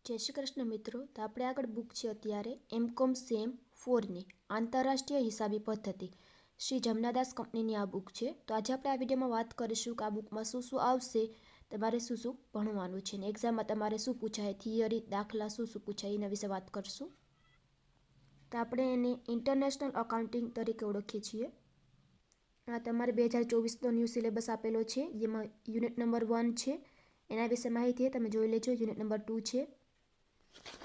જય શ્રી કૃષ્ણ મિત્રો. તો આપણે આગળ બુક છે અત્યારે એમકોમ સેમ 4ની આંતરરાષ્ટ્રીય હિસાબી પદ્ધતિ શ્રી જમનાદાસ કંપનીની આ બુક છે. તો આજે આપણે આ વિડીયોમાં વાત કરીશું કે આ બુકમાં શું શું આવશે, તમારે શું શું ભણવાનું છે ને એક્ઝામમાં તમારે શું પૂછાય, થિયરી દાખલા શું શું પૂછાય એના વિશે વાત કરીશું. તો આપણે એને ઇન્ટરનેશનલ અકાઉન્ટિંગ તરીકે ઓળખીએ છીએ. આ તમારે 2024નો ન્યૂ સિલેબસ આપેલો છે, જેમાં યુનિટ નંબર 1 છે, એના વિશે માહિતી તમે જોઈ લેજો. યુનિટ નંબર 2 છે,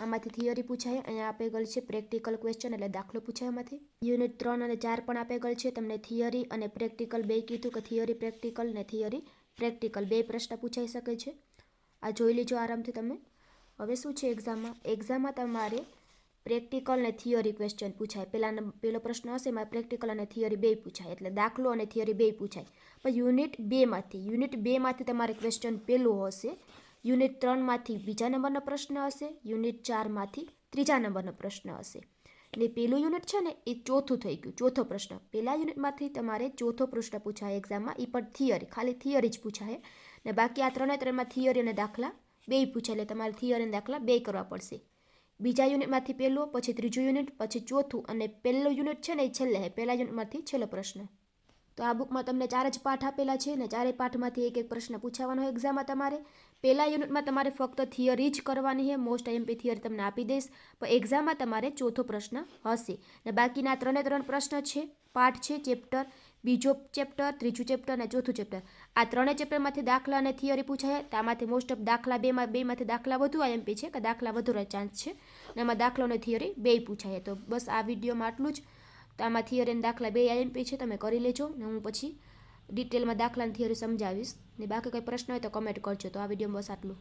આમાંથી થિયરી પૂછાય. અહીંયા આપેલ છે પ્રેક્ટિકલ ક્વેશ્ચન, એટલે દાખલો પૂછાય આમાંથી. યુનિટ 3 અને 4 પણ આપેલ છે, તમને થિયરી અને પ્રેક્ટિકલ બે કીધું કે થિયરી પ્રેક્ટિકલ ને થિયરી પ્રેક્ટિકલ બે પ્રશ્ન પૂછાઈ શકે છે. આ જોઈ લેજો આરામથી તમે. હવે શું છે એક્ઝામમાં તમારે પ્રેક્ટિકલ ને થિયરી ક્વેશ્ચન પૂછાય. પહેલો પ્રશ્ન હશે એમાં પ્રેક્ટિકલ અને થિયરી બે પૂછાય, એટલે દાખલો અને થિયરી બે પૂછાય. પણ યુનિટ 2માંથી તમારે ક્વેશ્ચન પહેલું હશે, યુનિટ 3માંથી બીજા નંબરનો પ્રશ્ન હશે, યુનિટ 4માંથી ત્રીજા નંબરનો પ્રશ્ન હશે. એટલે પહેલું યુનિટ છે ને એ ચોથું થઈ ગયું, ચોથો પ્રશ્ન. પહેલા યુનિટમાંથી તમારે ચોથો પ્રશ્ન પૂછાય એક્ઝામમાં, એ પણ થિયરી, ખાલી થિયરી જ પૂછાય. ને બાકી આ 3માં થિયરી અને દાખલા બે પૂછાય, એટલે તમારે થિયરી અને દાખલા બે કરવા પડશે. બીજા યુનિટમાંથી પહેલું, પછી ત્રીજું યુનિટ, પછી ચોથું, અને પહેલું યુનિટ છે ને એ છેલ્લે, પહેલા યુનિટમાંથી છેલ્લો પ્રશ્ન. તો આ બુકમાં તમને 4 જ પાઠ આપેલા છે ને 4 પાઠમાંથી એક એક પ્રશ્ન પૂછાવાનો હોય એક્ઝામમાં તમારે. પહેલા યુનિટમાં તમારે ફક્ત થિયરી જ કરવાની છે, મોસ્ટ આઈએમપી થિયરી તમને આપી દઈશ, પણ એક્ઝામમાં તમારે ચોથો પ્રશ્ન હશે. ને બાકીના 3 પ્રશ્ન છે, પાઠ છે, ચેપ્ટર, બીજો ચેપ્ટર, ત્રીજું ચેપ્ટર અને ચોથું ચેપ્ટર. આ 3 ચેપ્ટરમાંથી દાખલા અને થિયરી પૂછાય. તો આમાંથી મોસ્ટ ઓફ દાખલા બેમાંથી દાખલા વધુ આઈએમપી છે, કે દાખલા વધુ ચાન્સ છે, અને એમાં દાખલો અને થિયરી બે પૂછાય. તો બસ આ વિડીયોમાં આટલું જ. તો આમાં થિયરી અને દાખલા બે આઈએમપી છે, તમે કરી લેજો ને હું પછી ડિટેલમાં દાખલા અને થિયરી સમજાવીશ. ને બાકી કોઈ પ્રશ્ન હોય તો કમેન્ટ કરજો. તો આ વિડીયોમાં બસ આટલું.